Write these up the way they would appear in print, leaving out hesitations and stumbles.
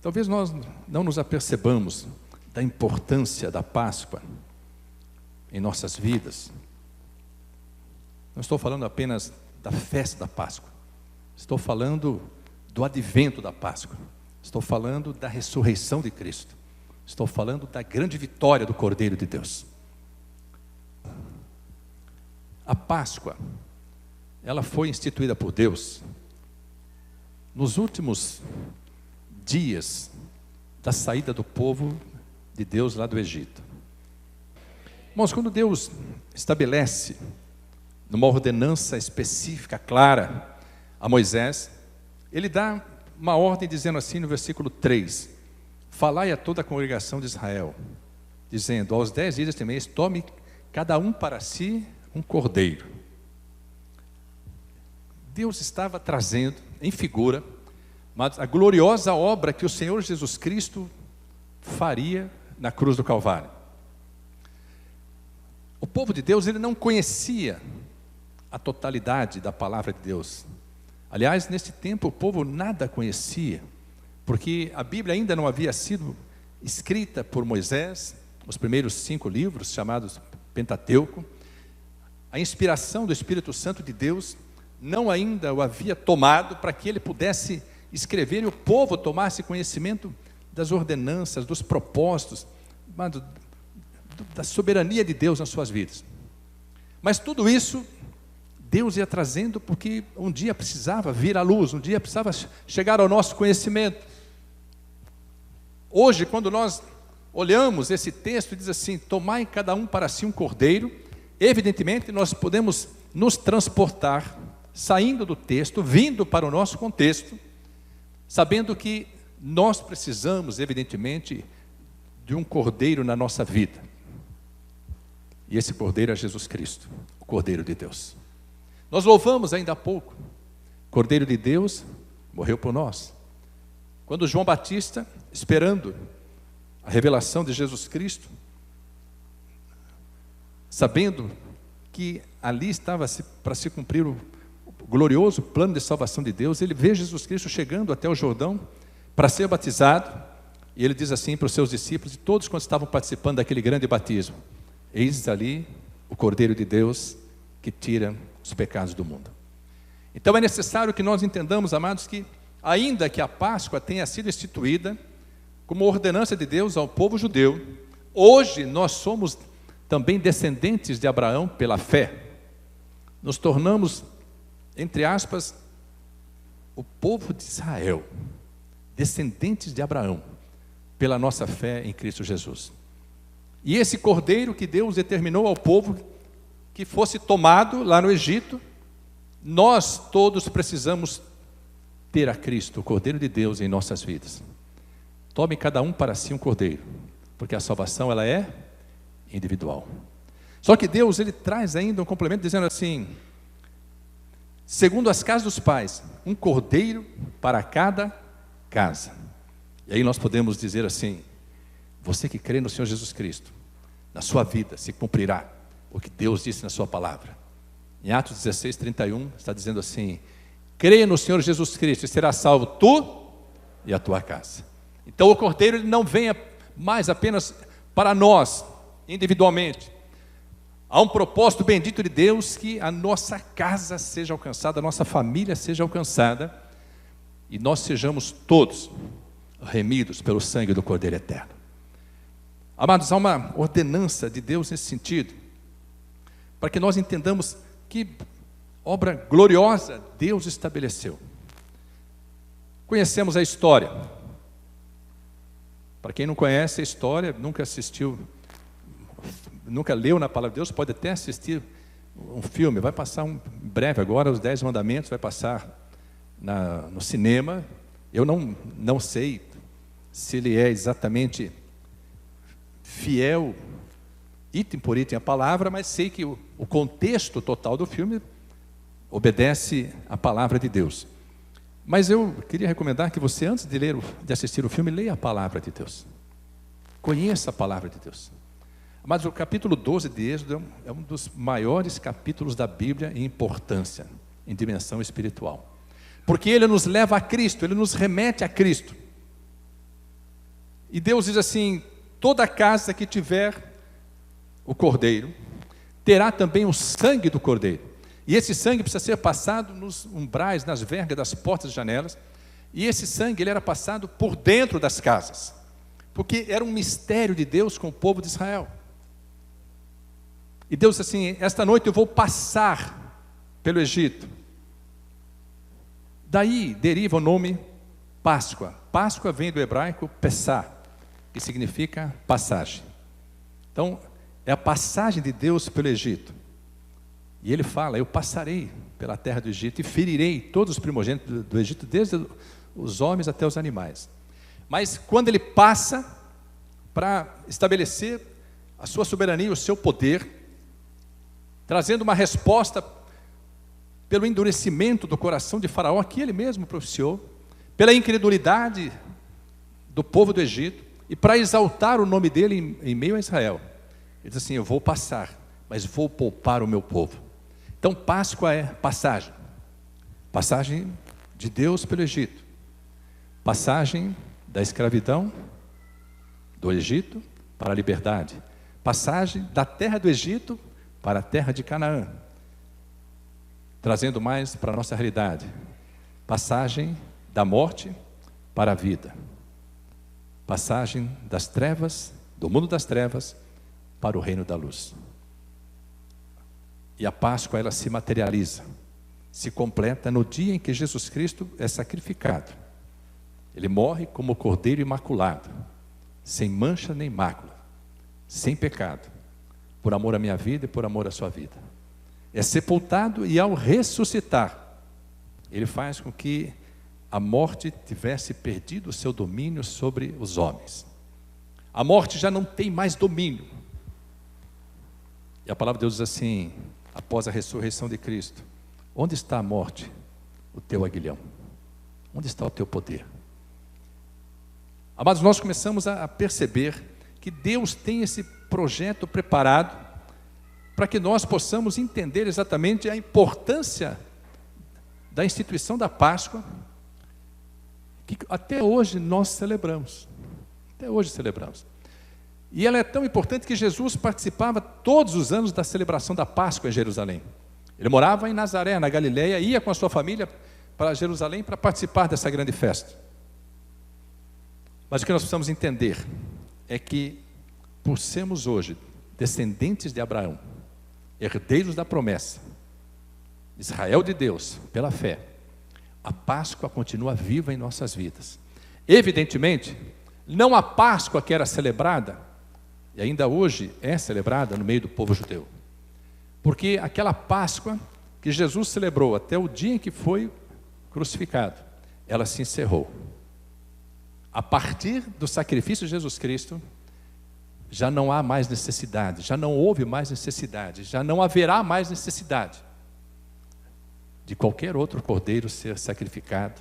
Talvez nós não nos apercebamos da importância da Páscoa em nossas vidas. Não estou falando apenas da festa da Páscoa. Estou falando do advento da Páscoa. Estou falando da ressurreição de Cristo. Estou falando da grande vitória do Cordeiro de Deus. A Páscoa, ela foi instituída por Deus nos últimos dias da saída do povo de Deus lá do Egito. Irmãos, quando Deus estabelece numa ordenança específica, clara, a Moisés, ele dá uma ordem dizendo assim no versículo 3: falai a toda a congregação de Israel, dizendo, aos 10 dias deste mês, tome cada um para si um cordeiro. Deus estava trazendo em figura a gloriosa obra que o Senhor Jesus Cristo faria na cruz do Calvário. O povo de Deus, ele não conhecia a totalidade da palavra de Deus. Aliás, nesse tempo o povo nada conhecia, porque a Bíblia ainda não havia sido escrita por Moisés, os primeiros 5 livros, chamados Pentateuco. A inspiração do Espírito Santo de Deus não ainda o havia tomado para que ele pudesse escrever e o povo tomasse conhecimento das ordenanças, dos propósitos, da soberania de Deus nas suas vidas. Mas tudo isso Deus ia trazendo porque um dia precisava vir à luz, um dia precisava chegar ao nosso conhecimento. Hoje, quando nós olhamos esse texto e diz assim, tomai cada um para si um cordeiro, evidentemente nós podemos nos transportar, saindo do texto, vindo para o nosso contexto, sabendo que nós precisamos, evidentemente, de um cordeiro na nossa vida. E esse cordeiro é Jesus Cristo, o Cordeiro de Deus. Nós louvamos ainda há pouco, Cordeiro de Deus morreu por nós. Quando João Batista, esperando a revelação de Jesus Cristo, sabendo que ali estava para se cumprir o glorioso plano de salvação de Deus, ele vê Jesus Cristo chegando até o Jordão para ser batizado, e ele diz assim para os seus discípulos e todos quando estavam participando daquele grande batismo: eis ali o Cordeiro de Deus que tira os pecados do mundo. Então é necessário que nós entendamos, amados, que ainda que a Páscoa tenha sido instituída como ordenança de Deus ao povo judeu, hoje nós somos também descendentes de Abraão pela fé. Nos tornamos, entre aspas, o povo de Israel, descendentes de Abraão, pela nossa fé em Cristo Jesus. E esse cordeiro que Deus determinou ao povo que fosse tomado lá no Egito, nós todos precisamos ter a Cristo, o Cordeiro de Deus, em nossas vidas. Tome cada um para si um cordeiro, porque a salvação ela é individual. Só que Deus, ele traz ainda um complemento dizendo assim: segundo as casas dos pais, um cordeiro para cada casa. E aí nós podemos dizer assim: você que crê no Senhor Jesus Cristo, na sua vida se cumprirá o que Deus disse na sua palavra. Em Atos 16, 31, está dizendo assim: creia no Senhor Jesus Cristo e será salvo tu e a tua casa. Então o cordeiro ele não vem mais apenas para nós, individualmente. Há um propósito bendito de Deus que a nossa casa seja alcançada, a nossa família seja alcançada, e nós sejamos todos remidos pelo sangue do Cordeiro Eterno. Amados, há uma ordenança de Deus nesse sentido, para que nós entendamos que obra gloriosa Deus estabeleceu. Conhecemos a história. Para quem não conhece a história, nunca assistiu, nunca leu na Palavra de Deus, pode até assistir um filme, vai passar em breve agora, os 10 mandamentos, vai passar no cinema. Eu não sei se ele é exatamente fiel, item por item a palavra, mas sei que o contexto total do filme obedece à palavra de Deus. Mas eu queria recomendar que você, antes de assistir o filme, leia a palavra de Deus. Conheça a palavra de Deus. Mas o capítulo 12 de Êxodo é um dos maiores capítulos da Bíblia em importância, em dimensão espiritual. Porque ele nos leva a Cristo, ele nos remete a Cristo. E Deus diz assim: toda casa que tiver o cordeiro, terá também o sangue do cordeiro. E esse sangue precisa ser passado nos umbrais, nas vergas das portas e janelas. E esse sangue ele era passado por dentro das casas, porque era um mistério de Deus com o povo de Israel. E Deus disse assim: esta noite eu vou passar pelo Egito. Daí deriva o nome Páscoa. Páscoa vem do hebraico Pessah, que significa passagem. Então, é a passagem de Deus pelo Egito. E ele fala: eu passarei pela terra do Egito e ferirei todos os primogênitos do Egito, desde os homens até os animais. Mas quando ele passa para estabelecer a sua soberania, o seu poder, trazendo uma resposta pelo endurecimento do coração de Faraó, que ele mesmo propiciou, pela incredulidade do povo do Egito, e para exaltar o nome dele em meio a Israel, ele diz assim: eu vou passar, mas vou poupar o meu povo. Então Páscoa é passagem. Passagem de Deus pelo Egito. Passagem da escravidão do Egito para a liberdade. Passagem da terra do Egito para a terra de Canaã. Trazendo mais para a nossa realidade. Passagem da morte para a vida. Passagem das trevas, do mundo das trevas, para o reino da luz. E a Páscoa, ela se materializa, se completa no dia em que Jesus Cristo é sacrificado. Ele morre como cordeiro imaculado, sem mancha nem mácula, sem pecado, por amor à minha vida e por amor à sua vida. É sepultado, e ao ressuscitar, ele faz com que a morte tivesse perdido o seu domínio sobre os homens. A morte já não tem mais domínio. E a palavra de Deus diz assim, após a ressurreição de Cristo: onde está a morte, o teu aguilhão? Onde está o teu poder? Amados, nós começamos a perceber que Deus tem esse projeto preparado para que nós possamos entender exatamente a importância da instituição da Páscoa, que até hoje nós celebramos. Até hoje celebramos. E ela é tão importante que Jesus participava todos os anos da celebração da Páscoa em Jerusalém. Ele morava em Nazaré, na Galileia, ia com a sua família para Jerusalém para participar dessa grande festa. Mas o que nós precisamos entender é que, por sermos hoje descendentes de Abraão, herdeiros da promessa, Israel de Deus, pela fé, a Páscoa continua viva em nossas vidas. Evidentemente, não a Páscoa que era celebrada, e ainda hoje é celebrada no meio do povo judeu, porque aquela Páscoa que Jesus celebrou até o dia em que foi crucificado, ela se encerrou. A partir do sacrifício de Jesus Cristo, já não há mais necessidade, já não houve mais necessidade, já não haverá mais necessidade de qualquer outro cordeiro ser sacrificado,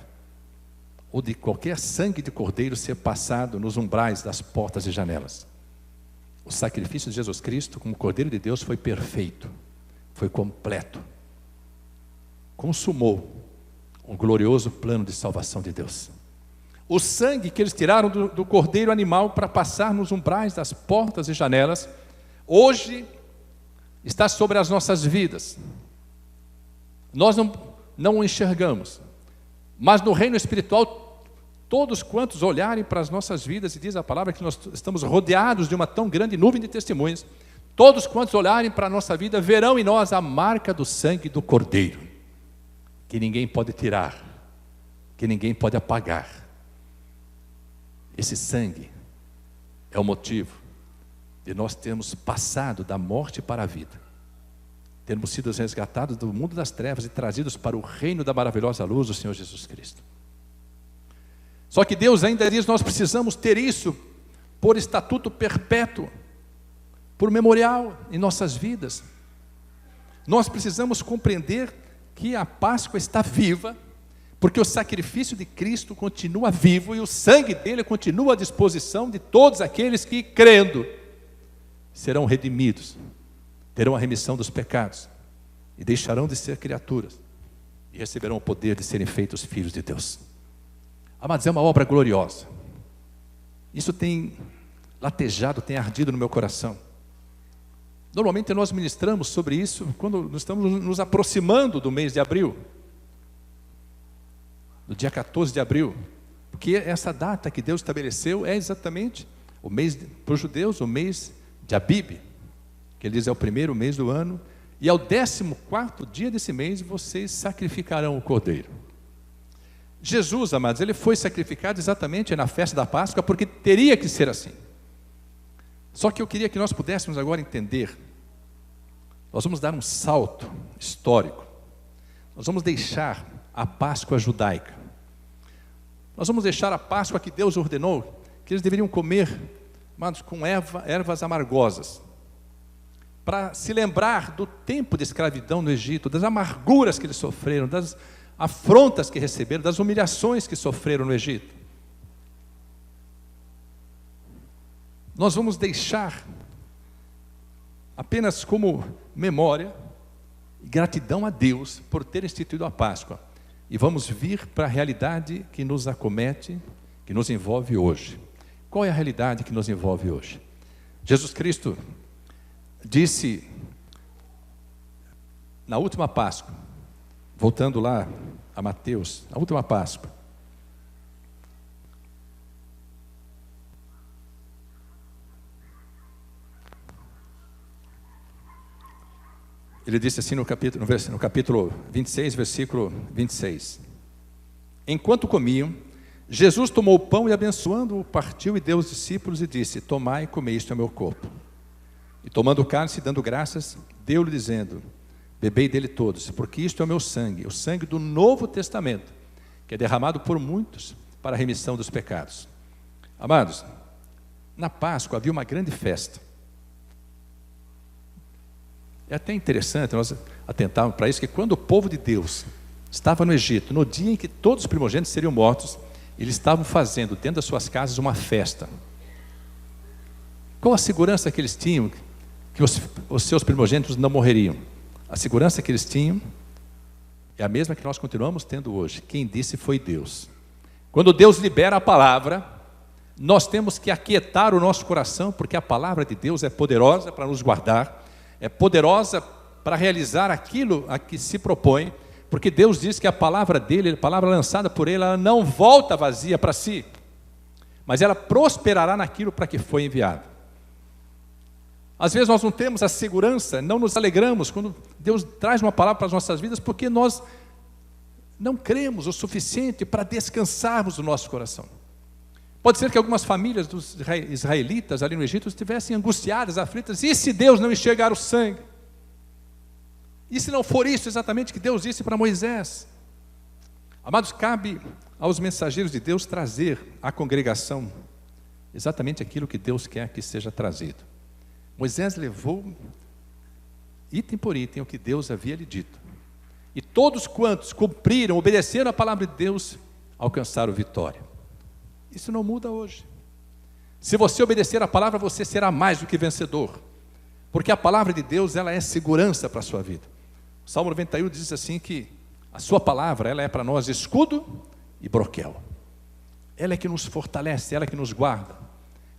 ou de qualquer sangue de cordeiro ser passado nos umbrais das portas e janelas. O sacrifício de Jesus Cristo, como Cordeiro de Deus, foi perfeito, foi completo, consumou um glorioso plano de salvação de Deus. O sangue que eles tiraram do cordeiro animal para passar nos umbrais das portas e janelas, hoje está sobre as nossas vidas. Nós não o enxergamos, mas no reino espiritual, todos quantos olharem para as nossas vidas, e diz a palavra que nós estamos rodeados de uma tão grande nuvem de testemunhas, todos quantos olharem para a nossa vida, verão em nós a marca do sangue do Cordeiro, que ninguém pode tirar, que ninguém pode apagar. Esse sangue é o motivo de nós termos passado da morte para a vida, termos sido resgatados do mundo das trevas e trazidos para o reino da maravilhosa luz do Senhor Jesus Cristo. Só que Deus ainda diz: nós precisamos ter isso por estatuto perpétuo, por memorial em nossas vidas. Nós precisamos compreender que a Páscoa está viva, porque o sacrifício de Cristo continua vivo e o sangue dele continua à disposição de todos aqueles que, crendo, serão redimidos, terão a remissão dos pecados e deixarão de ser criaturas e receberão o poder de serem feitos filhos de Deus. Amados, é uma obra gloriosa. Isso tem latejado, tem ardido no meu coração. Normalmente nós ministramos sobre isso quando nós estamos nos aproximando do mês de abril, do dia 14 de abril, porque essa data que Deus estabeleceu é exatamente o mês, para os judeus, o mês de Abib, que ele diz é o primeiro mês do ano, e ao 14º dia desse mês vocês sacrificarão o cordeiro. Jesus, amados, ele foi sacrificado exatamente na festa da Páscoa, porque teria que ser assim. Só que eu queria que nós pudéssemos agora entender, nós vamos dar um salto histórico, nós vamos deixar a Páscoa judaica, nós vamos deixar a Páscoa que Deus ordenou, que eles deveriam comer, amados, com ervas amargosas, para se lembrar do tempo de escravidão no Egito, das amarguras que eles sofreram, das afrontas que receberam, das humilhações que sofreram no Egito. Nós vamos deixar apenas como memória e gratidão a Deus por ter instituído a Páscoa. E vamos vir para a realidade que nos acomete, que nos envolve hoje. Qual é a realidade que nos envolve hoje? Jesus Cristo disse na última Páscoa, voltando lá a Mateus, a última Páscoa, ele disse assim no capítulo 26, versículo 26. Enquanto comiam, Jesus tomou o pão e abençoando-o, partiu e deu aos discípulos e disse: tomai e comei, isto é o meu corpo. E tomando o cálice, dando graças, deu-lhe dizendo: bebei dele todos, porque isto é o meu sangue, o sangue do Novo Testamento, que é derramado por muitos para a remissão dos pecados. Amados, na Páscoa havia uma grande festa. É até interessante nós atentarmos para isso, que quando o povo de Deus estava no Egito, no dia em que todos os primogênitos seriam mortos, eles estavam fazendo dentro das suas casas uma festa. Qual a segurança que eles tinham que os seus primogênitos não morreriam? A segurança que eles tinham é a mesma que nós continuamos tendo hoje. Quem disse foi Deus. Quando Deus libera a palavra, nós temos que aquietar o nosso coração, porque a palavra de Deus é poderosa para nos guardar, é poderosa para realizar aquilo a que se propõe, porque Deus diz que a palavra dele, a palavra lançada por ele, ela não volta vazia para si, mas ela prosperará naquilo para que foi enviada. Às vezes nós não temos a segurança, não nos alegramos quando Deus traz uma palavra para as nossas vidas, porque nós não cremos o suficiente para descansarmos o nosso coração. Pode ser que algumas famílias dos israelitas ali no Egito estivessem angustiadas, aflitas. E se Deus não enxergar o sangue? E se não for isso exatamente que Deus disse para Moisés? Amados, cabe aos mensageiros de Deus trazer à congregação exatamente aquilo que Deus quer que seja trazido. Moisés levou item por item o que Deus havia lhe dito. E todos quantos cumpriram, obedeceram a palavra de Deus, alcançaram vitória. Isso não muda hoje. Se você obedecer a palavra, você será mais do que vencedor. Porque a palavra de Deus, ela é segurança para a sua vida. O Salmo 91 diz assim que a sua palavra, ela é para nós escudo e broquel. Ela é que nos fortalece, ela é que nos guarda.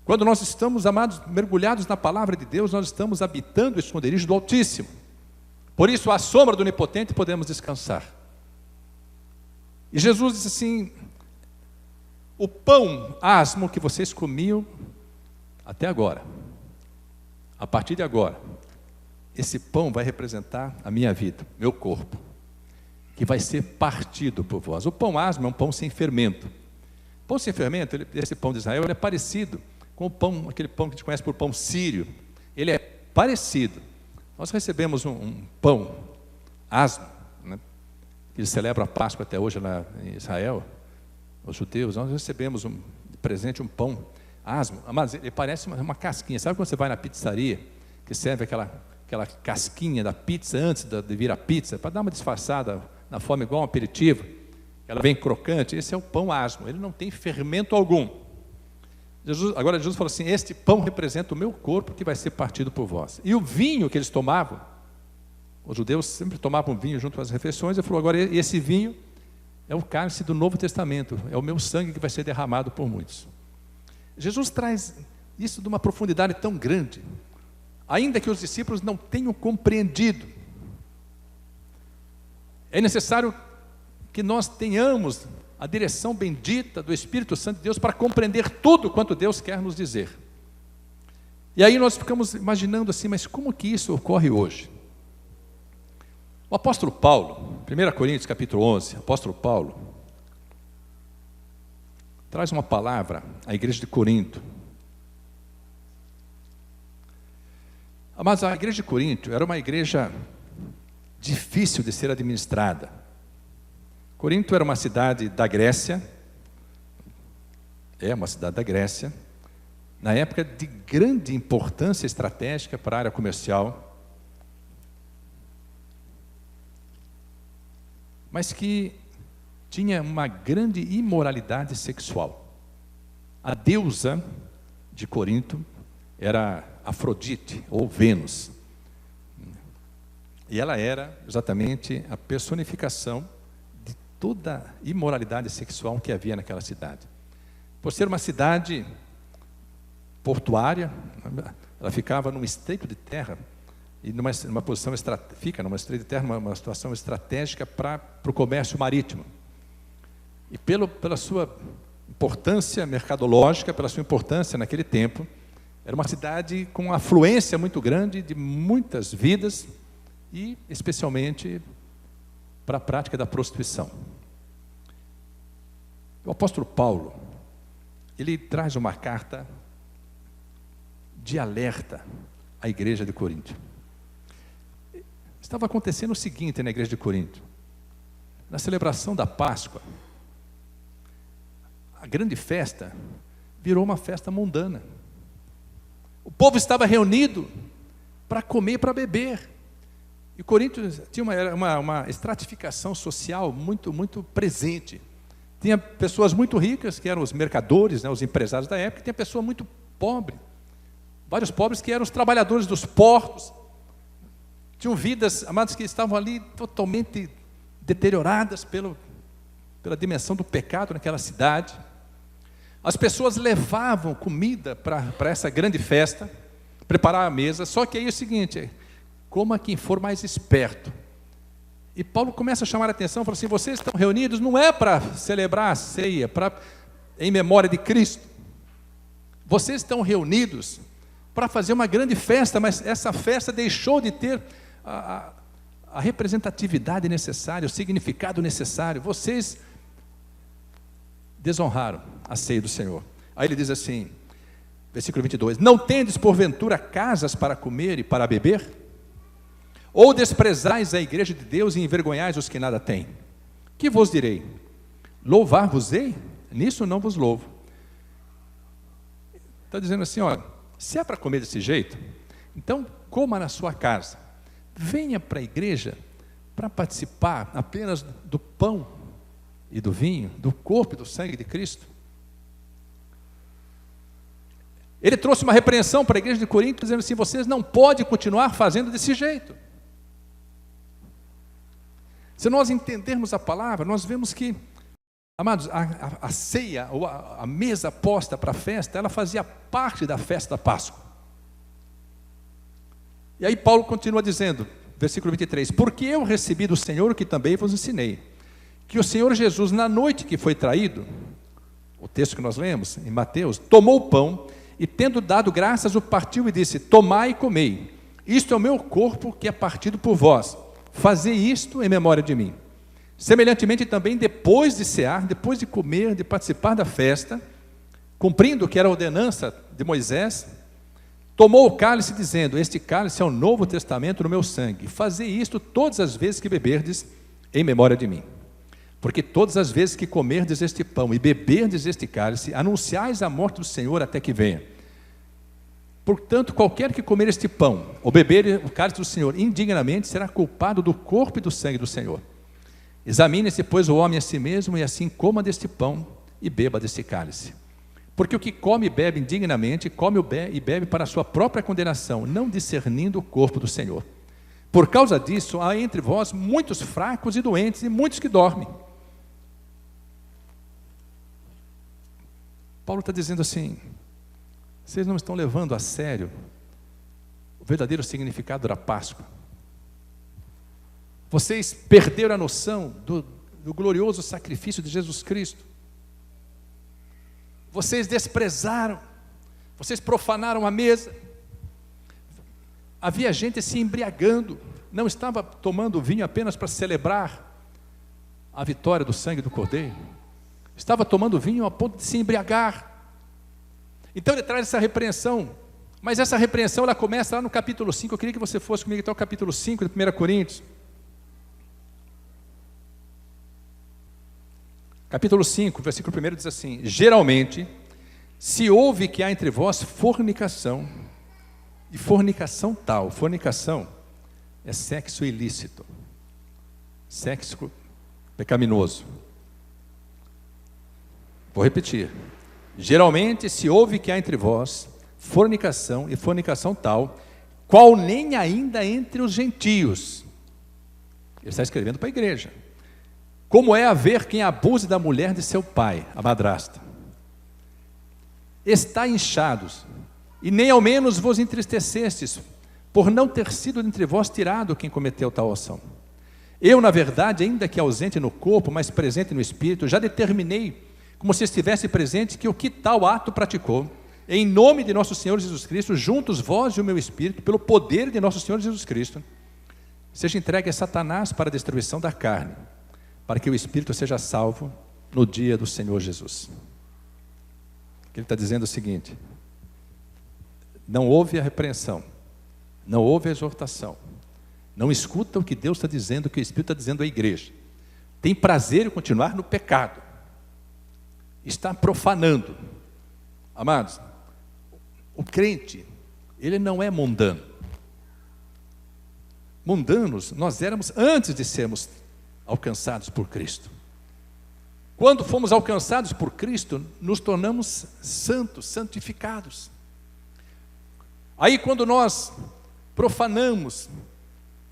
Quando nós estamos, amados, mergulhados na palavra de Deus, nós estamos habitando o esconderijo do Altíssimo. Por isso, à sombra do Onipotente, podemos descansar. E Jesus disse assim: o pão asmo que vocês comiam até agora, a partir de agora, esse pão vai representar a minha vida, meu corpo, que vai ser partido por vós. O pão asmo é um pão sem fermento. O pão sem fermento, esse pão de Israel, ele é parecido com o pão, aquele pão que a gente conhece por pão sírio. Ele é parecido. Nós recebemos um pão asmo, né, que eles celebram a Páscoa até hoje lá em Israel. Os judeus, nós recebemos de presente um pão asmo, mas ele parece uma casquinha. Sabe quando você vai na pizzaria, que serve aquela casquinha da pizza antes de vir a pizza, para dar uma disfarçada na forma igual um aperitivo, ela vem crocante? Esse é o pão asmo, ele não tem fermento algum. Agora Jesus falou assim: este pão representa o meu corpo que vai ser partido por vós. E o vinho que eles tomavam, os judeus sempre tomavam vinho junto às refeições. Ele falou: agora esse vinho é o cálice do Novo Testamento, é o meu sangue que vai ser derramado por muitos. Jesus traz isso de uma profundidade tão grande, ainda que os discípulos não tenham compreendido. É necessário que nós tenhamos a direção bendita do Espírito Santo de Deus para compreender tudo quanto Deus quer nos dizer. E aí nós ficamos imaginando assim, mas como que isso ocorre hoje? O apóstolo Paulo, 1 Coríntios capítulo 11, apóstolo Paulo, traz uma palavra à igreja de Corinto. Mas a igreja de Corinto era uma igreja difícil de ser administrada. Corinto era uma cidade da Grécia, na época de grande importância estratégica para a área comercial, mas que tinha uma grande imoralidade sexual. A deusa de Corinto era Afrodite, ou Vênus. E ela era exatamente a personificação de toda a imoralidade sexual que havia naquela cidade. Por ser uma cidade portuária, ela ficava num estreito de terra, e numa posição numa estreita de terra, numa situação estratégica para o comércio marítimo. E pela sua importância mercadológica, pela sua importância naquele tempo, era uma cidade com uma afluência muito grande de muitas vidas, e especialmente para a prática da prostituição. O apóstolo Paulo, ele traz uma carta de alerta à igreja de Corinto. Estava acontecendo o seguinte na igreja de Corinto: na celebração da Páscoa, a grande festa virou uma festa mundana. O povo estava reunido para comer e para beber. E Corinto tinha uma estratificação social muito presente. Tinha pessoas muito ricas, que eram os mercadores, os empresários da época, e tinha pessoa muito pobre, vários pobres que eram os trabalhadores dos portos. Tinham vidas, amados, que estavam ali totalmente deterioradas pela dimensão do pecado naquela cidade. As pessoas levavam comida para essa grande festa, preparar a mesa, só que aí é o seguinte: coma quem for mais esperto. E Paulo começa a chamar a atenção, fala assim: vocês estão reunidos não é para celebrar a ceia, em memória de Cristo. Vocês estão reunidos para fazer uma grande festa, mas essa festa deixou de ter a representatividade necessária, o significado necessário. Vocês desonraram a ceia do Senhor. Aí ele diz assim, versículo 22, não tendes porventura casas para comer e para beber? Ou desprezais a igreja de Deus e envergonhais os que nada têm? Que vos direi? Louvar-vos-ei? Nisso não vos louvo. Está dizendo assim, olha, se é para comer desse jeito, então coma na sua casa. Venha para a igreja para participar apenas do pão e do vinho, do corpo e do sangue de Cristo. Ele trouxe uma repreensão para a igreja de Corinto, dizendo assim: vocês não podem continuar fazendo desse jeito. Se nós entendermos a palavra, nós vemos que, amados, a ceia, ou a mesa posta para a festa, ela fazia parte da festa da Páscoa. E aí Paulo continua dizendo, versículo 23, porque eu recebi do Senhor o que também vos ensinei, que o Senhor Jesus, na noite que foi traído, o texto que nós lemos em Mateus, tomou o pão e, tendo dado graças, o partiu e disse: tomai e comei, isto é o meu corpo que é partido por vós, fazei isto em memória de mim. Semelhantemente também, depois de cear, depois de comer, de participar da festa, cumprindo o que era a ordenança de Moisés, tomou o cálice, dizendo: este cálice é o novo testamento no meu sangue, fazei isto todas as vezes que beberdes em memória de mim. Porque todas as vezes que comerdes este pão e beberdes este cálice, anunciais a morte do Senhor até que venha. Portanto, qualquer que comer este pão, ou beber o cálice do Senhor indignamente, será culpado do corpo e do sangue do Senhor. Examine-se, pois, o homem a si mesmo, e assim coma deste pão e beba deste cálice. Porque o que come e bebe indignamente, come e bebe para a sua própria condenação, não discernindo o corpo do Senhor. Por causa disso, há entre vós muitos fracos e doentes, e muitos que dormem. Paulo está dizendo assim: Vocês não estão levando a sério o verdadeiro significado da Páscoa. Vocês perderam a noção do glorioso sacrifício de Jesus Cristo. Vocês desprezaram, vocês profanaram a mesa. Havia gente se embriagando, não estava tomando vinho apenas para celebrar a vitória do sangue do Cordeiro, estava tomando vinho a ponto de se embriagar. Então ele traz essa repreensão, mas essa repreensão ela começa lá no capítulo 5, eu queria que você fosse comigo até o capítulo 5 de 1 Coríntios. Capítulo 5, versículo 1 diz assim: geralmente, se ouve que há entre vós fornicação, e fornicação tal, fornicação é sexo ilícito, sexo pecaminoso. Vou repetir. Geralmente se ouve que há entre vós fornicação, e fornicação tal, qual nem ainda entre os gentios. Ele está escrevendo para a igreja. Como é haver quem abuse da mulher de seu pai, a madrasta. Está inchados, e nem ao menos vos entristecestes, por não ter sido entre vós tirado quem cometeu tal ação. Eu, na verdade, ainda que ausente no corpo, mas presente no espírito, já determinei, como se estivesse presente, que o que tal ato praticou, em nome de nosso Senhor Jesus Cristo, juntos vós e o meu espírito, pelo poder de nosso Senhor Jesus Cristo, seja entregue a Satanás para a destruição da carne, para que o espírito seja salvo no dia do Senhor Jesus. Ele está dizendo o seguinte: não houve a repreensão, não houve a exortação, não escuta o que Deus está dizendo, o que o Espírito está dizendo à igreja, tem prazer em continuar no pecado, está profanando. Amados, o crente, ele não é mundano. Mundanos nós éramos antes de sermos alcançados por Cristo. Quando fomos alcançados por Cristo, nos tornamos santos, santificados. Aí quando nós profanamos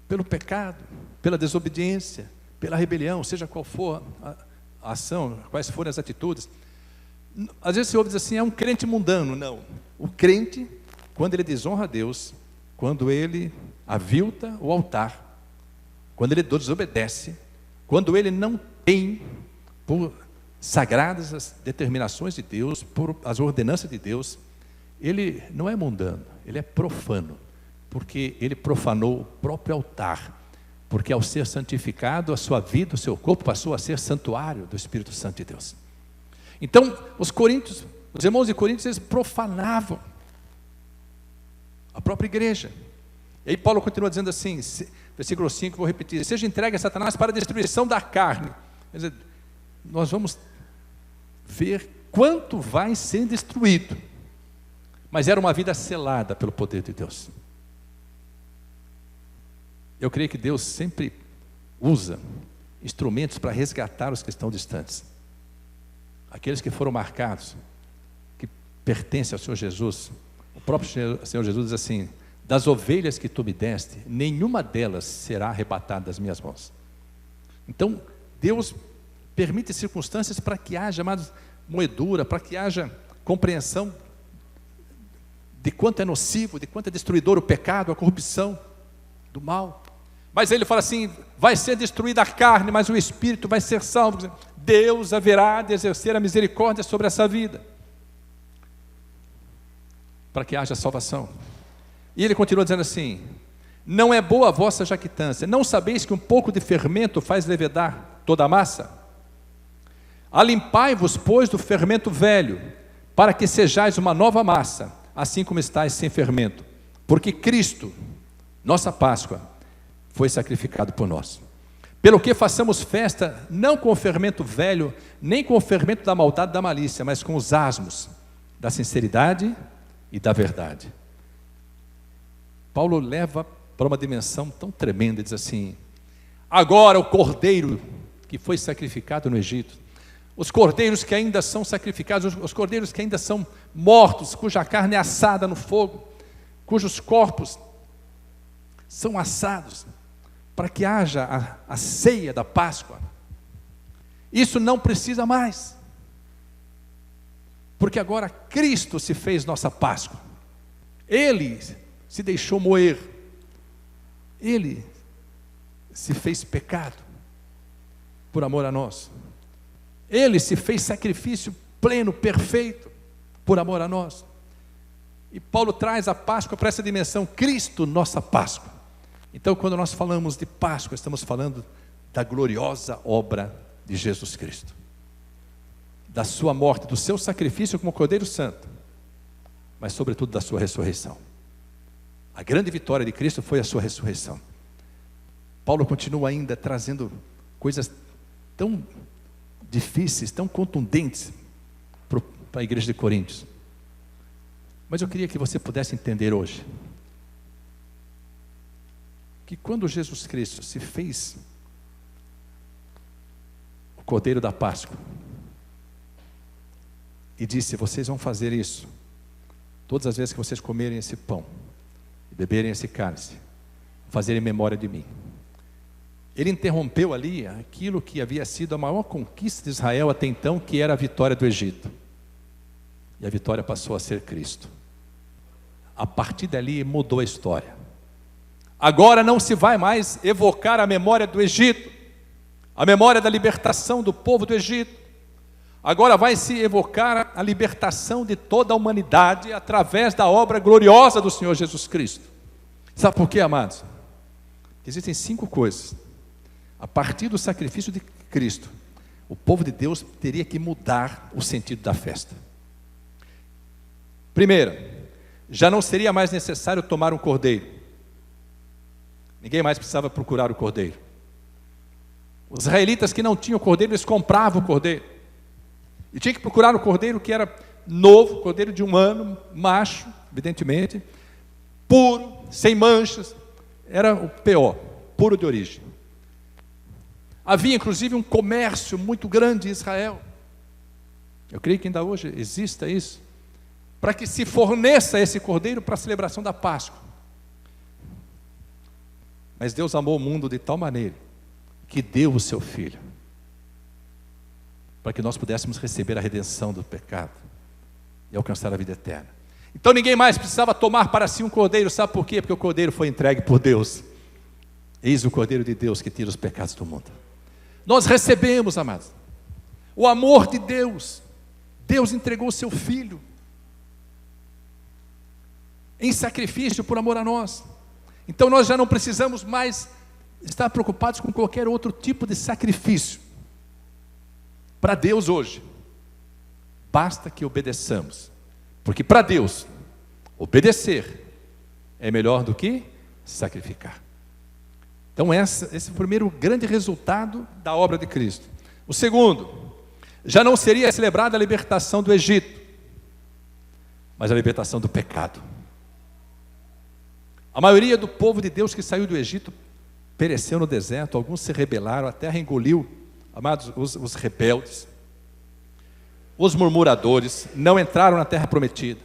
pelo pecado, pela desobediência, pela rebelião, seja qual for a ação, quais forem as atitudes, às vezes se ouve dizer assim, é um crente mundano. Não, o crente, quando ele desonra a Deus, quando ele avilta o altar, quando ele desobedece, quando ele não tem por sagradas as determinações de Deus, por as ordenanças de Deus, ele não é mundano, ele é profano, porque ele profanou o próprio altar, porque ao ser santificado, a sua vida, o seu corpo passou a ser santuário do Espírito Santo de Deus. Então, os irmãos de Coríntios, eles profanavam a própria igreja. E aí Paulo continua dizendo assim, versículo 5, vou repetir: seja entregue a Satanás para a destruição da carne. Quer dizer, nós vamos ver quanto vai ser destruído. Mas era uma vida selada pelo poder de Deus. Eu creio que Deus sempre usa instrumentos para resgatar os que estão distantes. Aqueles que foram marcados, que pertencem ao Senhor Jesus. O próprio Senhor Jesus diz assim: das ovelhas que tu me deste, nenhuma delas será arrebatada das minhas mãos. Então, Deus permite circunstâncias para que haja, amados, moedura, para que haja compreensão de quanto é nocivo, de quanto é destruidor o pecado, a corrupção, do mal. Mas ele fala assim: vai ser destruída a carne, mas o espírito vai ser salvo. Deus haverá de exercer a misericórdia sobre essa vida, para que haja salvação. E ele continua dizendo assim: não é boa a vossa jactância, não sabeis que um pouco de fermento faz levedar toda a massa? Alimpai-vos, pois, do fermento velho, para que sejais uma nova massa, assim como estáis sem fermento, porque Cristo, nossa Páscoa, foi sacrificado por nós. Pelo que façamos festa, não com o fermento velho, nem com o fermento da maldade e da malícia, mas com os asmos da sinceridade e da verdade. Paulo leva para uma dimensão tão tremenda, diz assim: agora o cordeiro que foi sacrificado no Egito, os cordeiros que ainda são sacrificados, os cordeiros que ainda são mortos, cuja carne é assada no fogo, cujos corpos são assados, para que haja a ceia da Páscoa. Isso não precisa mais, porque agora Cristo se fez nossa Páscoa. Ele se deixou moer. Ele se fez pecado por amor a nós. Ele se fez sacrifício pleno, perfeito, por amor a nós. E Paulo traz a Páscoa para essa dimensão, Cristo, nossa Páscoa. Então, quando nós falamos de Páscoa, estamos falando da gloriosa obra de Jesus Cristo, da sua morte, do seu sacrifício como Cordeiro Santo, mas sobretudo da sua ressurreição. A grande vitória de Cristo foi a sua ressurreição. Paulo continua ainda trazendo coisas tão difíceis, tão contundentes para a igreja de Coríntios. Mas eu queria que você pudesse entender hoje que quando Jesus Cristo se fez o Cordeiro da Páscoa e disse: vocês vão fazer isso todas as vezes que vocês comerem esse pão e beberem esse cálice, fazerem memória de mim. Ele interrompeu ali aquilo que havia sido a maior conquista de Israel até então, que era a vitória do Egito. E a vitória passou a ser Cristo. A partir dali mudou a história. Agora não se vai mais evocar a memória do Egito, a memória da libertação do povo do Egito. Agora vai se evocar a libertação de toda a humanidade através da obra gloriosa do Senhor Jesus Cristo. Sabe por quê, amados? Existem 5 coisas. A partir do sacrifício de Cristo, o povo de Deus teria que mudar o sentido da festa. Primeira, já não seria mais necessário tomar um cordeiro. Ninguém mais precisava procurar o cordeiro. Os israelitas que não tinham cordeiro, eles compravam o cordeiro. E tinha que procurar o cordeiro que era novo, cordeiro de 1 ano, macho, evidentemente, puro, sem manchas. Era o PO, puro de origem. Havia inclusive um comércio muito grande em Israel. Eu creio que ainda hoje exista isso, para que se forneça esse cordeiro para a celebração da Páscoa. Mas Deus amou o mundo de tal maneira que deu o seu Filho, para que nós pudéssemos receber a redenção do pecado e alcançar a vida eterna. Então ninguém mais precisava tomar para si um cordeiro. Sabe por quê? Porque o cordeiro foi entregue por Deus. Eis o Cordeiro de Deus que tira os pecados do mundo. Nós recebemos, amados, o amor de Deus. Deus entregou o seu Filho em sacrifício por amor a nós. Então nós já não precisamos mais estar preocupados com qualquer outro tipo de sacrifício para Deus hoje. Basta que obedeçamos, porque para Deus obedecer é melhor do que sacrificar. Então esse é o primeiro grande resultado da obra de Cristo. O segundo, já não seria celebrada a libertação do Egito, mas a libertação do pecado. A maioria do povo de Deus que saiu do Egito pereceu no deserto. Alguns se rebelaram, a terra engoliu, amados, os rebeldes. Os murmuradores não entraram na terra prometida,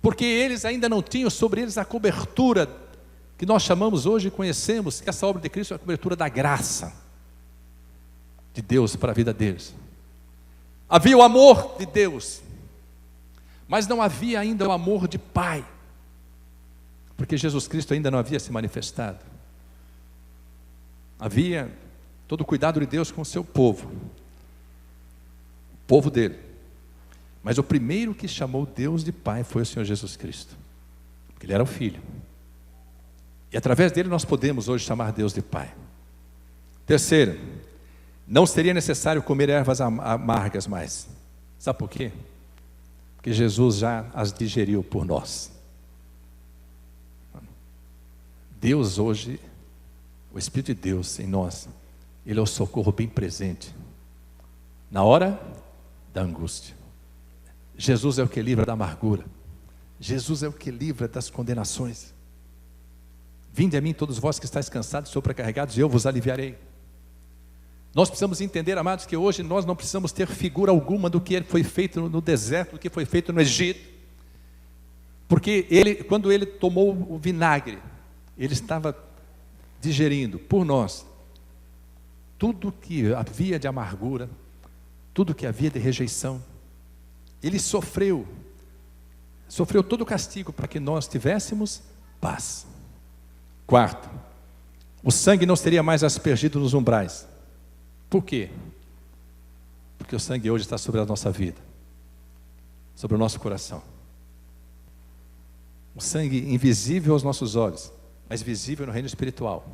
porque eles ainda não tinham sobre eles a cobertura que nós chamamos hoje e conhecemos, que essa obra de Cristo é a cobertura da graça de Deus para a vida deles. Havia o amor de Deus, mas não havia ainda o amor de Pai, porque Jesus Cristo ainda não havia se manifestado. Havia todo o cuidado de Deus com o seu povo, o povo dele. Mas o primeiro que chamou Deus de Pai foi o Senhor Jesus Cristo, porque Ele era o Filho. E através dele nós podemos hoje chamar Deus de Pai. Terceiro, não seria necessário comer ervas amargas mais. Sabe por quê? Porque Jesus já as digeriu por nós. Deus hoje, o Espírito de Deus em nós, Ele é o socorro bem presente na hora da angústia. Jesus é o que livra da amargura. Jesus é o que livra das condenações. Vinde a mim todos vós que estáis cansados e sobrecarregados, e eu vos aliviarei. Nós precisamos entender, amados, que hoje nós não precisamos ter figura alguma do que foi feito no deserto, do que foi feito no Egito. Porque quando ele tomou o vinagre, ele estava digerindo por nós tudo que havia de amargura, tudo que havia de rejeição. Ele sofreu todo o castigo para que nós tivéssemos paz. Quarto, o sangue não seria mais aspergido nos umbrais. Por quê? Porque o sangue hoje está sobre a nossa vida, sobre o nosso coração. O sangue invisível aos nossos olhos, mas visível no reino espiritual,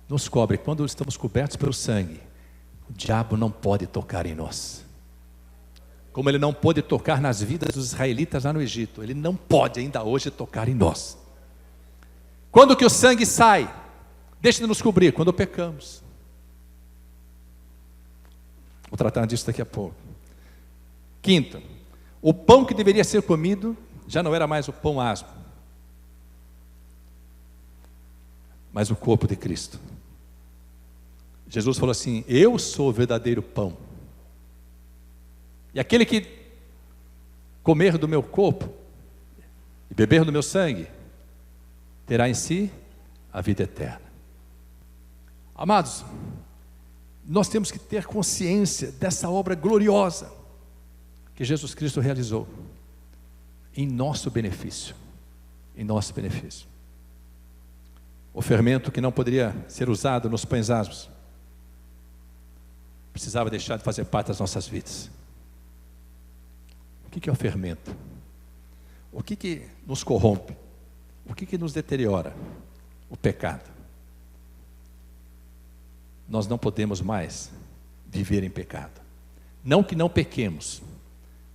nos cobre. Quando estamos cobertos pelo sangue, o diabo não pode tocar em nós. Como ele não pôde tocar nas vidas dos israelitas lá no Egito, ele não pode ainda hoje tocar em nós. Quando que o sangue sai? Deixa de nos cobrir, quando pecamos. Vou tratar disso daqui a pouco. Quinto, o pão que deveria ser comido já não era mais o pão asmo, mas o corpo de Cristo. Jesus falou assim: eu sou o verdadeiro pão. E aquele que comer do meu corpo e beber do meu sangue, terá em si a vida eterna. Amados, nós temos que ter consciência dessa obra gloriosa que Jesus Cristo realizou em nosso benefício. Em nosso benefício. O fermento que não poderia ser usado nos pães asmos precisava deixar de fazer parte das nossas vidas. O que é o fermento? O que nos corrompe? O que nos deteriora? O pecado. Nós não podemos mais viver em pecado. Não que não pequemos,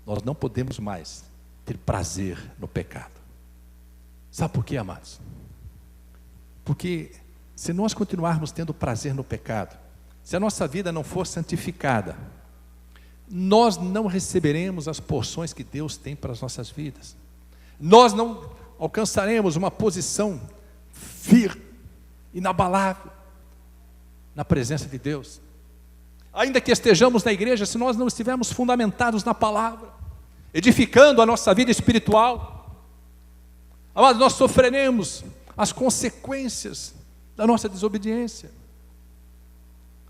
nós não podemos mais ter prazer no pecado. Sabe por quê, amados? Porque se nós continuarmos tendo prazer no pecado, se a nossa vida não for santificada, nós não receberemos as porções que Deus tem para as nossas vidas. Nós não alcançaremos uma posição firme, inabalável, na presença de Deus. Ainda que estejamos na igreja, se nós não estivermos fundamentados na palavra, edificando a nossa vida espiritual, amados, nós sofreremos as consequências da nossa desobediência.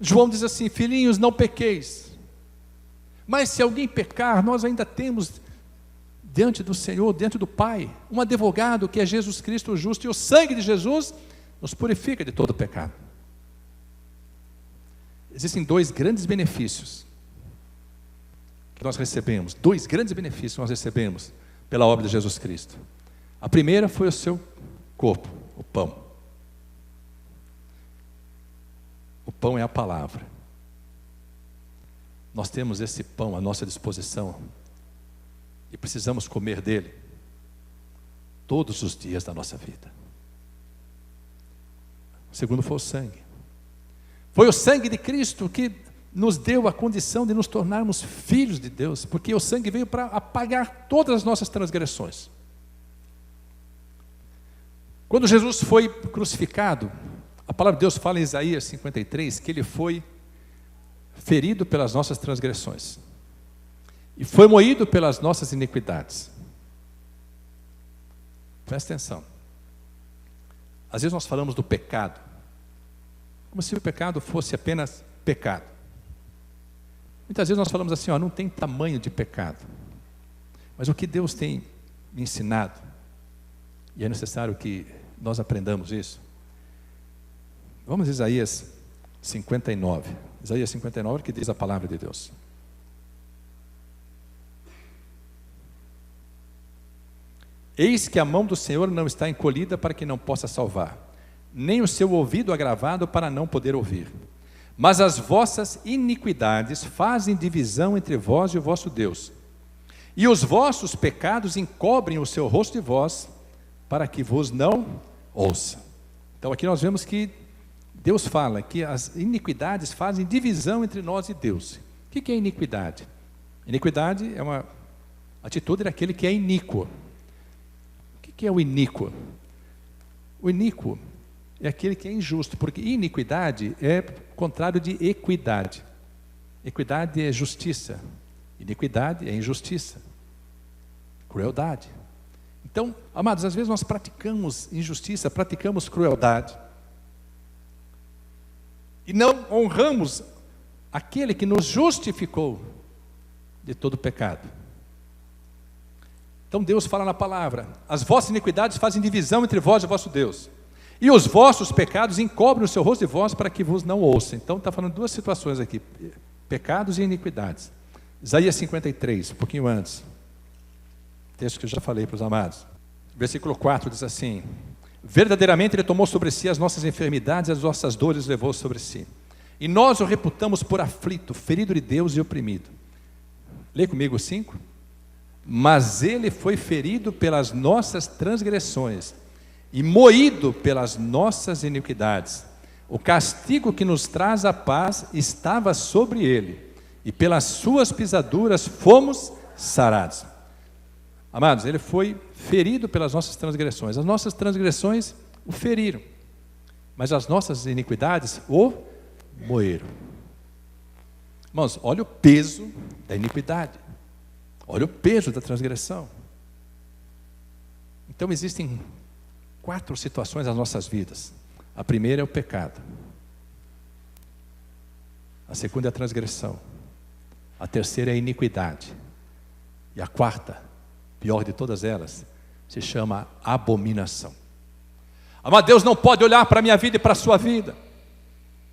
João diz assim: filhinhos, não pequeis. Mas se alguém pecar, nós ainda temos diante do Senhor, diante do Pai, um advogado que é Jesus Cristo o justo, e o sangue de Jesus nos purifica de todo pecado. Existem dois grandes benefícios que nós recebemos, dois grandes benefícios que nós recebemos pela obra de Jesus Cristo. A primeira foi o seu corpo, o pão. O pão é a palavra. Nós temos esse pão à nossa disposição e precisamos comer dele todos os dias da nossa vida. O segundo foi o sangue. Foi o sangue de Cristo que nos deu a condição de nos tornarmos filhos de Deus, porque o sangue veio para apagar todas as nossas transgressões. Quando Jesus foi crucificado, a palavra de Deus fala em Isaías 53 que ele foi ferido pelas nossas transgressões e foi moído pelas nossas iniquidades. Presta atenção. Às vezes nós falamos do pecado como se o pecado fosse apenas pecado. Muitas vezes nós falamos assim: não tem tamanho de pecado. Mas o que Deus tem me ensinado, e é necessário que nós aprendamos isso. Vamos a Isaías 59. Isaías 59, que diz a palavra de Deus. Eis que a mão do Senhor não está encolhida para que não possa salvar, nem o seu ouvido agravado para não poder ouvir. Mas as vossas iniquidades fazem divisão entre vós e o vosso Deus, e os vossos pecados encobrem o seu rosto de vós, para que vos não ouça. Então aqui nós vemos que Deus fala que as iniquidades fazem divisão entre nós e Deus. O que é iniquidade? Iniquidade é uma atitude daquele que é iníquo. O que é o iníquo? O iníquo é aquele que é injusto, porque iniquidade é contrário de equidade. Equidade é justiça, iniquidade é injustiça, crueldade. Então, amados, às vezes nós praticamos injustiça, praticamos crueldade, e não honramos aquele que nos justificou de todo pecado. Então Deus fala na palavra: as vossas iniquidades fazem divisão entre vós e vosso Deus, e os vossos pecados encobrem o seu rosto de vós para que vos não ouça. Então está falando duas situações aqui: pecados e iniquidades. Isaías 53, um pouquinho antes, texto que eu já falei para os amados, versículo 4 diz assim: verdadeiramente Ele tomou sobre si as nossas enfermidades, as nossas dores levou sobre si, e nós o reputamos por aflito, ferido de Deus e oprimido. Lê comigo 5. Mas Ele foi ferido pelas nossas transgressões e moído pelas nossas iniquidades. O castigo que nos traz a paz estava sobre Ele, e pelas suas pisaduras fomos sarados. Amados, Ele foi ferido pelas nossas transgressões. As nossas transgressões o feriram, mas as nossas iniquidades o moeram. Irmãos, olha o peso da iniquidade, olha o peso da transgressão. Então existem 4 situações nas nossas vidas. A primeira é o pecado, a segunda é a transgressão, a terceira é a iniquidade, e a quarta, pior de todas elas, se chama abominação. Amado, Deus não pode olhar para a minha vida e para a sua vida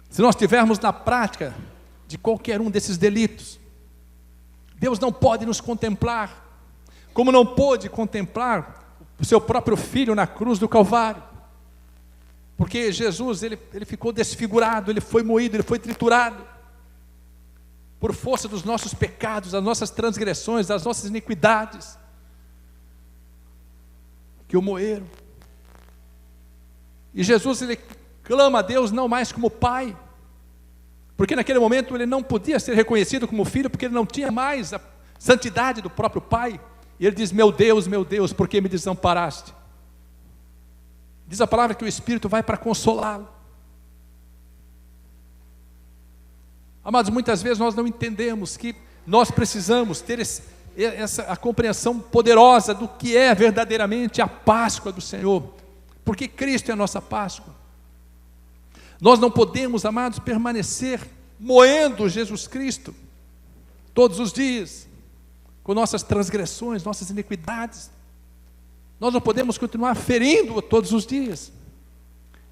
se nós estivermos na prática de qualquer um desses delitos. Deus não pode nos contemplar, como não pôde contemplar o seu próprio Filho na cruz do Calvário, porque Jesus, ele ficou desfigurado, ele foi moído, ele foi triturado, por força dos nossos pecados, das nossas transgressões, das nossas iniquidades, que o moeram. E Jesus, ele clama a Deus não mais como Pai, porque naquele momento ele não podia ser reconhecido como filho, porque ele não tinha mais a santidade do próprio Pai. E ele diz: meu Deus, por que me desamparaste? Diz a palavra que o Espírito vai para consolá-lo. Amados, muitas vezes nós não entendemos que nós precisamos ter a compreensão poderosa do que é verdadeiramente a Páscoa do Senhor, porque Cristo é a nossa Páscoa. Nós não podemos, amados, permanecer moendo Jesus Cristo todos os dias, com nossas transgressões, nossas iniquidades. Nós não podemos continuar ferindo-o todos os dias.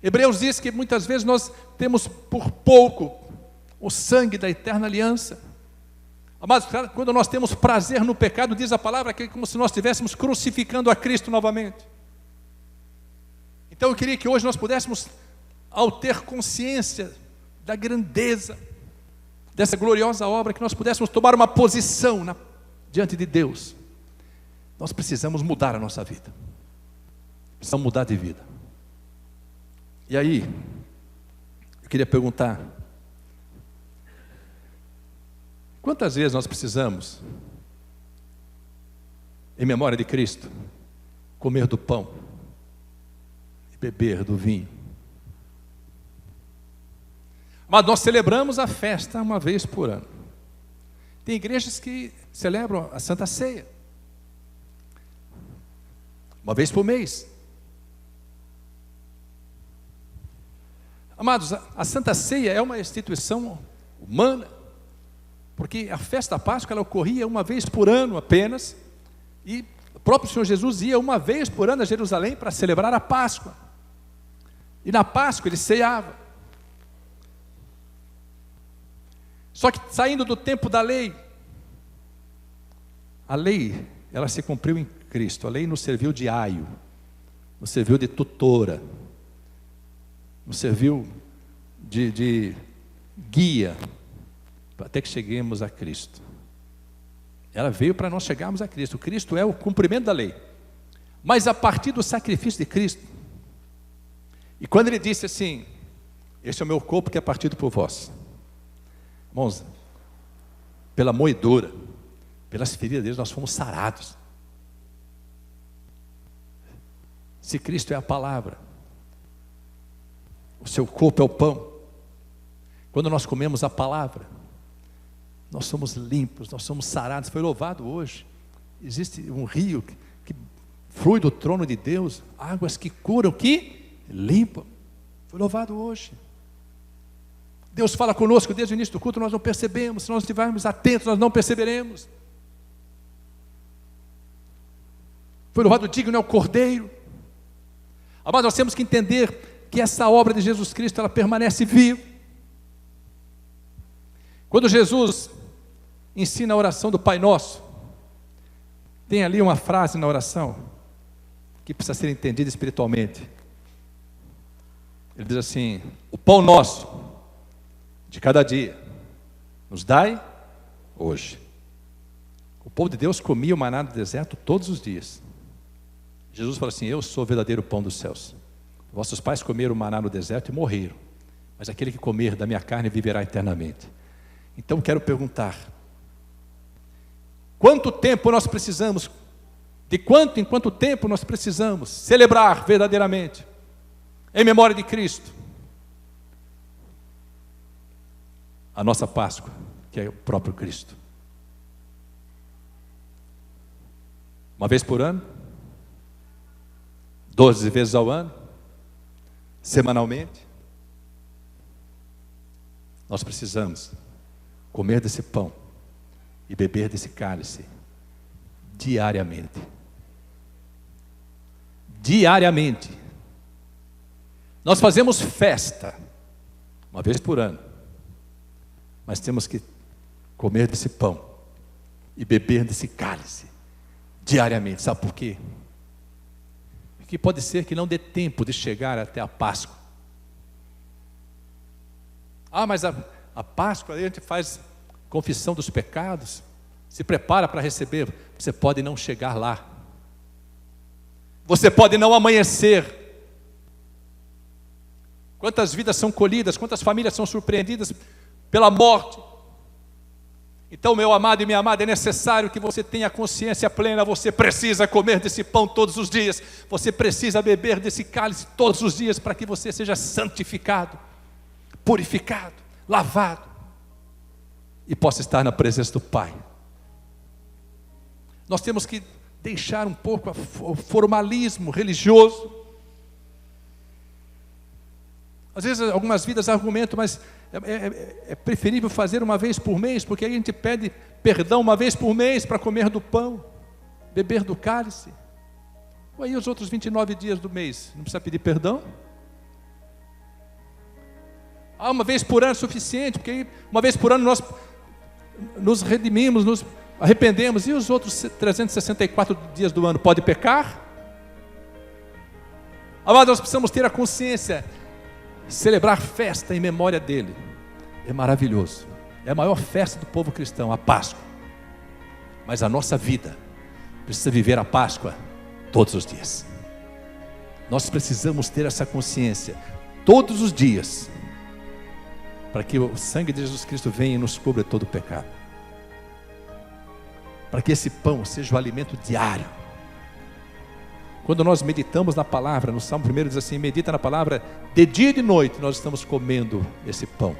Hebreus diz que muitas vezes nós temos por pouco o sangue da eterna aliança. Amados, quando nós temos prazer no pecado, diz a palavra que é como se nós estivéssemos crucificando a Cristo novamente. Então eu queria que hoje nós pudéssemos, ao ter consciência da grandeza dessa gloriosa obra, que nós pudéssemos tomar uma posição diante de Deus. Nós precisamos mudar a nossa vida, precisamos mudar de vida. E aí, eu queria perguntar: quantas vezes nós precisamos, em memória de Cristo, comer do pão e beber do vinho? Mas nós celebramos a festa uma vez por ano. Tem igrejas que celebram a Santa Ceia uma vez por mês. Amados, a Santa Ceia é uma instituição humana, porque a festa da Páscoa ela ocorria uma vez por ano apenas, e o próprio Senhor Jesus ia uma vez por ano a Jerusalém para celebrar a Páscoa, e na Páscoa ele ceava. Só que saindo do tempo da lei, a lei ela se cumpriu em Cristo. A lei nos serviu de aio, nos serviu de tutora, nos serviu de guia, até que cheguemos a Cristo. Ela veio para nós chegarmos a Cristo. Cristo é o cumprimento da lei, mas a partir do sacrifício de Cristo. E quando ele disse assim: este é o meu corpo que é partido por vós. Irmãos, pela moedura, pelas feridas deles nós fomos sarados. Se Cristo é a palavra, o seu corpo é o pão, quando nós comemos a palavra, nós somos limpos, nós somos sarados. Foi louvado hoje, existe um rio que flui do trono de Deus, águas que curam, que limpam. Foi louvado hoje. Deus fala conosco desde o início do culto, nós não percebemos. Se nós estivermos atentos, nós não perceberemos. Foi louvado digno é o Cordeiro. Mas nós temos que entender que essa obra de Jesus Cristo, ela permanece viva. Quando Jesus ensina a oração do Pai Nosso, tem ali uma frase na oração que precisa ser entendida espiritualmente. Ele diz assim: o pão nosso de cada dia nos dai hoje. O povo de Deus comia o maná do deserto todos os dias. Jesus falou assim: eu sou o verdadeiro pão dos céus. Vossos pais comeram o maná no deserto e morreram, mas aquele que comer da minha carne viverá eternamente. Então quero perguntar: quanto tempo nós precisamos, de quanto em quanto tempo nós precisamos celebrar verdadeiramente, em memória de Cristo, a nossa Páscoa, que é o próprio Cristo? Uma vez por ano? 12 vezes ao ano? Semanalmente? Nós precisamos comer desse pão e beber desse cálice diariamente. Diariamente. Nós fazemos festa uma vez por ano, mas temos que comer desse pão e beber desse cálice diariamente. Sabe por quê? Porque pode ser que não dê tempo de chegar até a Páscoa. Mas a Páscoa, a gente faz confissão dos pecados, se prepara para receber. Você pode não chegar lá, você pode não amanhecer. Quantas vidas são colhidas, quantas famílias são surpreendidas pela morte. Então, meu amado e minha amada, é necessário que você tenha consciência plena. Você precisa comer desse pão todos os dias, você precisa beber desse cálice todos os dias, para que você seja santificado, purificado, lavado, e possa estar na presença do Pai. Nós temos que deixar um pouco o formalismo religioso. Às vezes algumas vidas argumentam, mas é preferível fazer uma vez por mês, porque aí a gente pede perdão uma vez por mês para comer do pão, beber do cálice. Ou aí os outros 29 dias do mês, não precisa pedir perdão? Uma vez por ano é suficiente, porque aí, uma vez por ano nós nos redimimos, nos arrependemos. E os outros 364 dias do ano, pode pecar? Mas nós precisamos ter a consciência. Celebrar festa em memória dele é maravilhoso. É a maior festa do povo cristão, a Páscoa. Mas a nossa vida precisa viver a Páscoa todos os dias. Nós precisamos ter essa consciência todos os dias, para que o sangue de Jesus Cristo venha e nos cubra todo o pecado, para que esse pão seja o alimento diário. Quando nós meditamos na palavra, no Salmo 1 diz assim: medita na palavra de dia e de noite. Nós estamos comendo esse pão,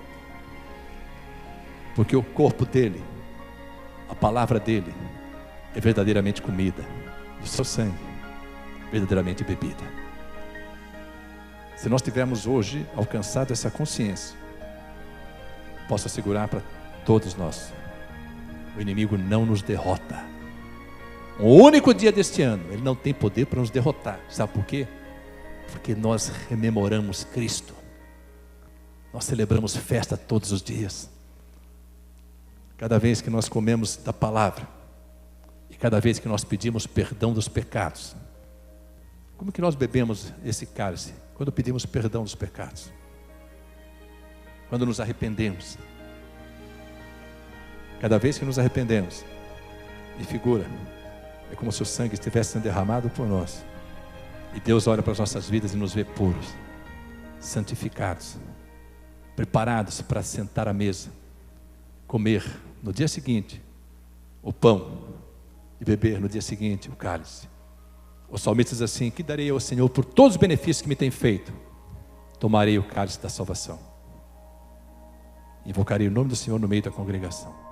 porque o corpo dele, a palavra dele, é verdadeiramente comida, e o seu sangue verdadeiramente bebida. Se nós tivermos hoje alcançado essa consciência, posso assegurar para todos nós: o inimigo não nos derrota. O único dia deste ano, ele não tem poder para nos derrotar. Sabe por quê? Porque nós rememoramos Cristo. Nós celebramos festa todos os dias. Cada vez que nós comemos da palavra, e cada vez que nós pedimos perdão dos pecados. Como que nós bebemos esse cálice? Quando pedimos perdão dos pecados, quando nos arrependemos. Cada vez que nos arrependemos, e figura, é como se o sangue estivesse sendo derramado por nós. E Deus olha para as nossas vidas e nos vê puros, santificados, preparados para sentar à mesa, comer no dia seguinte o pão e beber no dia seguinte o cálice. O salmista diz assim: que darei ao Senhor por todos os benefícios que me tem feito? Tomarei o cálice da salvação, invocarei o nome do Senhor no meio da congregação.